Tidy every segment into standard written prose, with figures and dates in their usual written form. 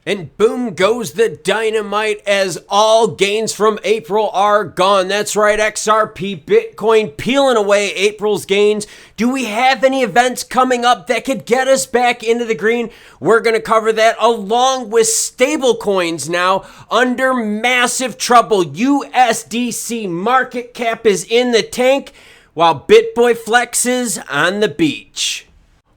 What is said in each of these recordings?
And boom goes the dynamite as all gains from April are gone. That's right, XRP Bitcoin peeling away April's gains. Do we have any events coming up that could get us back into the green? We're going to cover that along with stablecoins now under massive trouble. USDC market cap is in the tank while BitBoy flexes on the beach.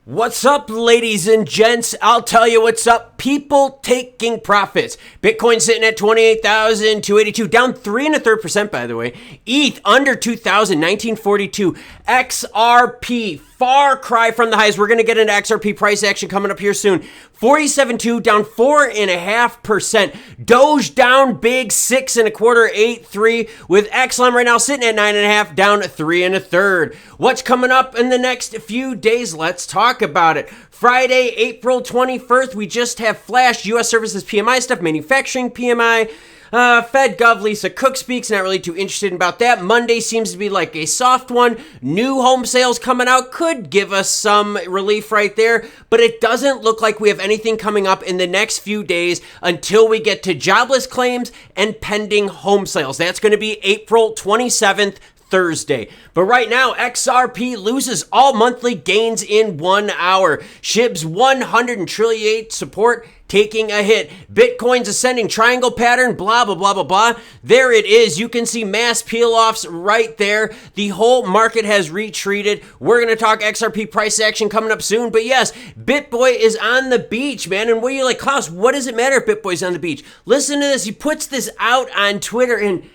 What's up, ladies and gents? I'll tell you what's up. People taking profits. Bitcoin sitting at 28,282, down 3.33%, by the way. ETH under 2,000, 1942. XRP, far cry from the highs. We're going to get into XRP price action coming up here soon. 47.2, down 4.5%. Doge down big, 6.25, 8.3. With XLM right now sitting at 9.5, down 3.33. What's coming up in the next few days? Let's talk about it. Friday, April 21st, we just have flash U.S. services PMI stuff, manufacturing PMI, Fed Gov, Lisa Cook speaks, not really too interested about that. Monday seems to be like a soft one. New home sales coming out could give us some relief right there, but it doesn't look like we have anything coming up in the next few days until we get to jobless claims and pending home sales. That's going to be April 27th. Thursday. But right now, XRP loses all monthly gains in 1 hour. SHIB's 138 support taking a hit. Bitcoin's ascending triangle pattern, blah, blah, blah, blah, blah. There it is. You can see mass peel-offs right there. The whole market has retreated. We're going to talk XRP price action coming up soon. But yes, BitBoy is on the beach, man. And what are you like, Klaus, what does it matter if BitBoy's on the beach? Listen to this. He puts this out on Twitter and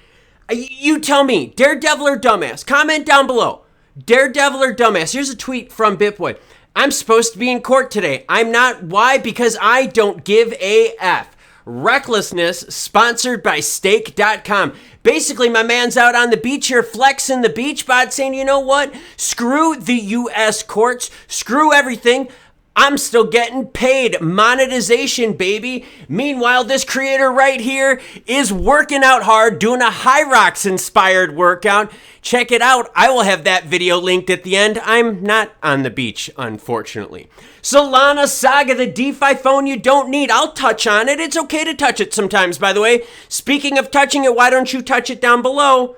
you tell me, daredevil or dumbass? Comment down below. Daredevil or dumbass? Here's a tweet from BitBoy. I'm supposed to be in court today. I'm not. Why? Because I don't give a F. Recklessness, sponsored by stake.com. Basically, my man's out on the beach here flexing the beach bod saying, you know what? Screw the U.S. courts. Screw everything. I'm still getting paid. Monetization, baby. Meanwhile, this creator right here is working out hard, doing a Hyrox-inspired workout. Check it out. I will have that video linked at the end. I'm not on the beach, unfortunately. Solana Saga, the DeFi phone you don't need. I'll touch on it. It's okay to touch it sometimes, by the way. Speaking of touching it, why don't you touch it down below?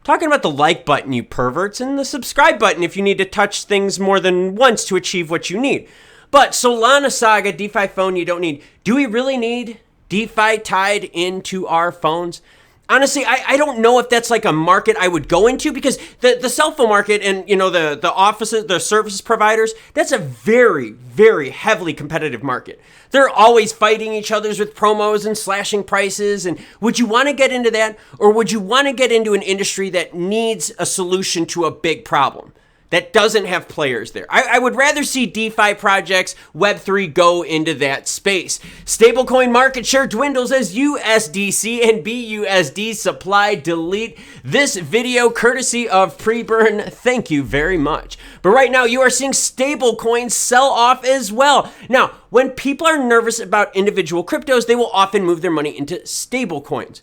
Talking about the like button, you perverts, and the subscribe button if you need to touch things more than once to achieve what you need. But Solana Saga, DeFi phone you don't need. Do we really need DeFi tied into our phones? Honestly, I don't know if that's like a market I would go into because the cell phone market and, you know, the offices, the service providers, that's a very, very heavily competitive market. They're always fighting each other's with promos and slashing prices. And would you want to get into that? Or would you want to get into an industry that needs a solution to a big problem? That doesn't have players there. I would rather see DeFi projects, Web3 go into that space. Stablecoin market share dwindles as USDC and BUSD supply delete. This video courtesy of Preburn. Thank you very much. But right now you are seeing stablecoins sell off as well. Now, when people are nervous about individual cryptos, they will often move their money into stablecoins.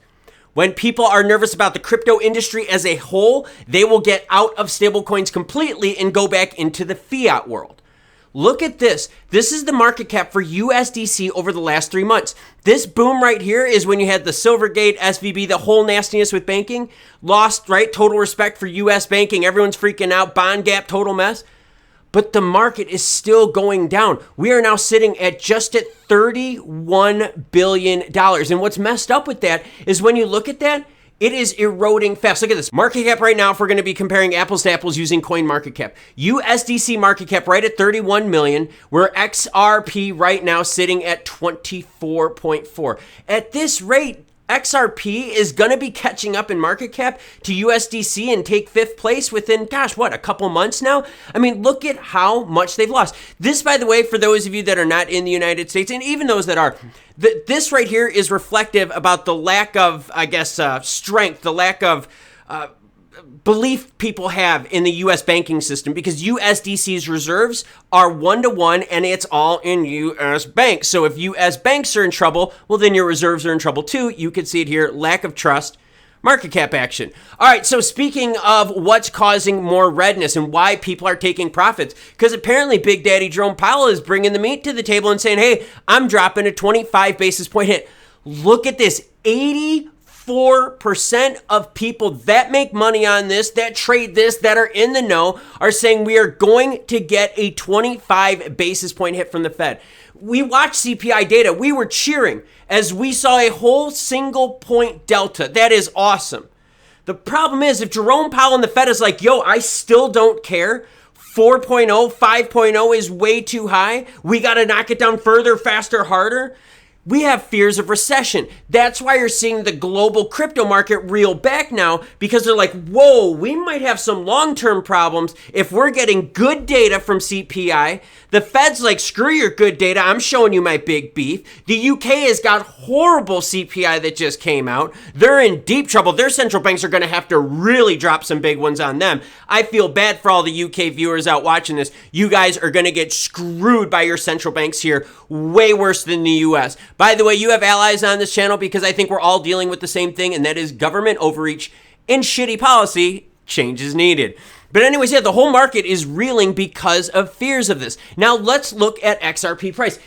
When people are nervous about the crypto industry as a whole, they will get out of stablecoins completely and go back into the fiat world. Look at this. This is the market cap for USDC over the last 3 months. This boom right here is when you had the Silvergate, SVB, the whole nastiness with banking. Lost, right? Total respect for US banking. Everyone's freaking out. Bond gap, total mess. But the market is still going down. We are now sitting at just at $31 billion. And what's messed up with that is when you look at that, it is eroding fast. Look at this. Market cap right now, if we're going to be comparing apples to apples using coin market cap. USDC market cap right at 31 million, where XRP right now sitting at 24.4. At this rate, XRP is going to be catching up in market cap to USDC and take 5th place within, gosh, what, a couple months now? I mean, look at how much they've lost. This, by the way, for those of you that are not in the United States, and even those that are, this right here is reflective about the lack of, I guess, strength, the lack of belief people have in the U.S. banking system because USDC's reserves are 1-to-1 and it's all in U.S. banks. So if U.S. banks are in trouble, well, then your reserves are in trouble too. You can see it here, lack of trust, market cap action. All right, so speaking of what's causing more redness and why people are taking profits, because apparently Big Daddy Jerome Powell is bringing the meat to the table and saying, hey, I'm dropping a 25 basis point hit. Look at this, 84% of people that make money on this, that trade this, that are in the know, are saying we are going to get a 25 basis point hit from the Fed. We watched CPI data. We were cheering as we saw a whole single point delta. That is awesome. The problem is if Jerome Powell and the Fed is like, yo, I still don't care. 4.0, 5.0 is way too high. We got to knock it down further, faster, harder. We have fears of recession. That's why you're seeing the global crypto market reel back now, because they're like, whoa, we might have some long-term problems if we're getting good data from CPI. The Fed's like, screw your good data. I'm showing you my big beef. The UK has got horrible CPI that just came out. They're in deep trouble. Their central banks are going to have to really drop some big ones on them. I feel bad for all the UK viewers out watching this. You guys are going to get screwed by your central banks here way worse than the US. By the way, you have allies on this channel because I think we're all dealing with the same thing, and that is government overreach and shitty policy. Change is needed. But anyways, yeah, the whole market is reeling because of fears of this. Now let's look at XRP price.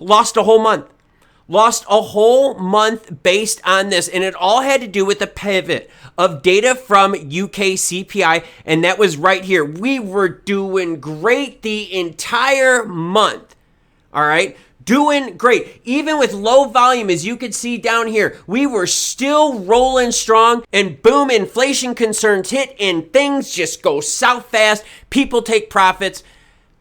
Lost a whole month. Lost a whole month based on this, and it all had to do with the pivot of data from UK CPI, and that was right here. We were doing great the entire month, all right? Doing great. Even with low volume, as you could see down here, we were still rolling strong, and boom, inflation concerns hit and things just go south fast. People take profits.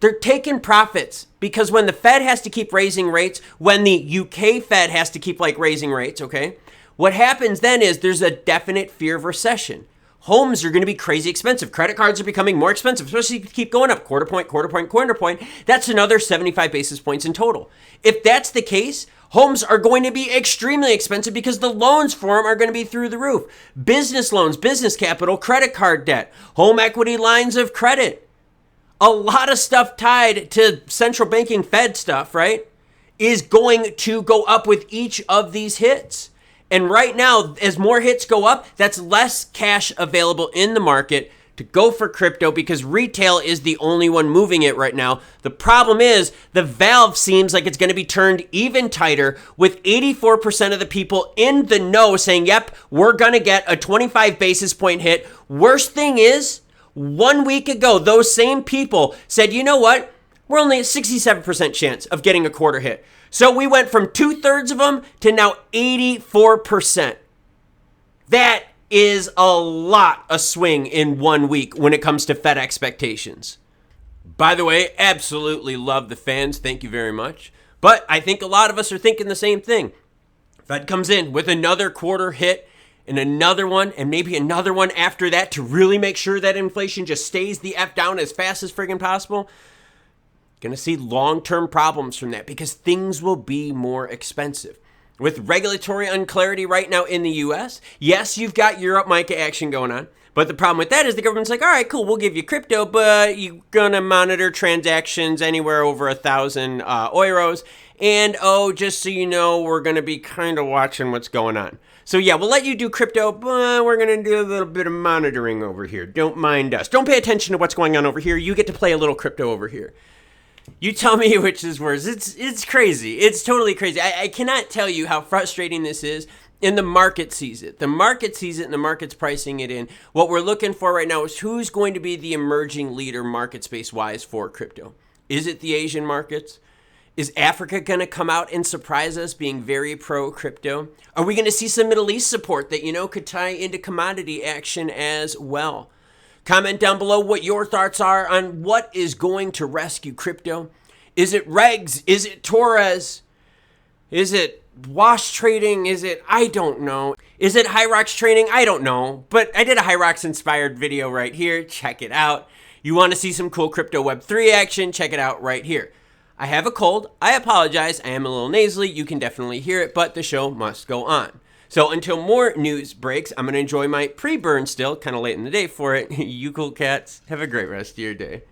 They're taking profits because when the Fed has to keep raising rates, when the UK Fed has to keep raising rates, okay, what happens then is there's a definite fear of recession. Homes are going to be crazy expensive. Credit cards are becoming more expensive, especially if you keep going up quarter point, quarter point, quarter point. That's another 75 basis points in total. If that's the case, homes are going to be extremely expensive because the loans for them are going to be through the roof. Business loans, business capital, credit card debt, home equity lines of credit. A lot of stuff tied to central banking Fed stuff, right, is going to go up with each of these hits. And right now, as more hits go up, that's less cash available in the market to go for crypto because retail is the only one moving it right now. The problem is the valve seems like it's going to be turned even tighter with 84% of the people in the know saying, yep, we're going to get a 25 basis point hit. Worst thing is, 1 week ago, those same people said, you know what? We're only at 67% chance of getting a quarter hit. So we went from 2/3 of them to now 84%. That is a lot of swing in 1 week when it comes to Fed expectations. By the way, absolutely love the fans. Thank you very much. But I think a lot of us are thinking the same thing. Fed comes in with another quarter hit and another one and maybe another one after that to really make sure that inflation just stays the F down as fast as friggin' possible. Going to see long-term problems from that because things will be more expensive. With regulatory unclarity right now in the US, yes, you've got Europe MICA action going on, but the problem with that is the government's like, all right, cool, we'll give you crypto, but you're going to monitor transactions anywhere over 1,000 euros, and just so you know, we're going to be kind of watching what's going on. So yeah, we'll let you do crypto, but we're going to do a little bit of monitoring over here. Don't mind us. Don't pay attention to what's going on over here. You get to play a little crypto over here. You tell me which is worse. It's crazy. It's totally crazy. I cannot tell you how frustrating this is, and the market sees it. The market sees it, and the market's pricing it in. What we're looking for right now is who's going to be the emerging leader market space-wise for crypto. Is it the Asian markets? Is Africa going to come out and surprise us being very pro-crypto? Are we going to see some Middle East support that, could tie into commodity action as well? Comment down below what your thoughts are on what is going to rescue crypto. Is it regs? Is it Torres? Is it wash trading? I don't know. Is it High Rocks trading? I don't know. But I did a High Rocks inspired video right here. Check it out. You want to see some cool crypto Web3 action? Check it out right here. I have a cold. I apologize. I am a little nasally. You can definitely hear it, but the show must go on. So until more news breaks, I'm going to enjoy my pre-burn still, kind of late in the day for it. You cool cats, have a great rest of your day.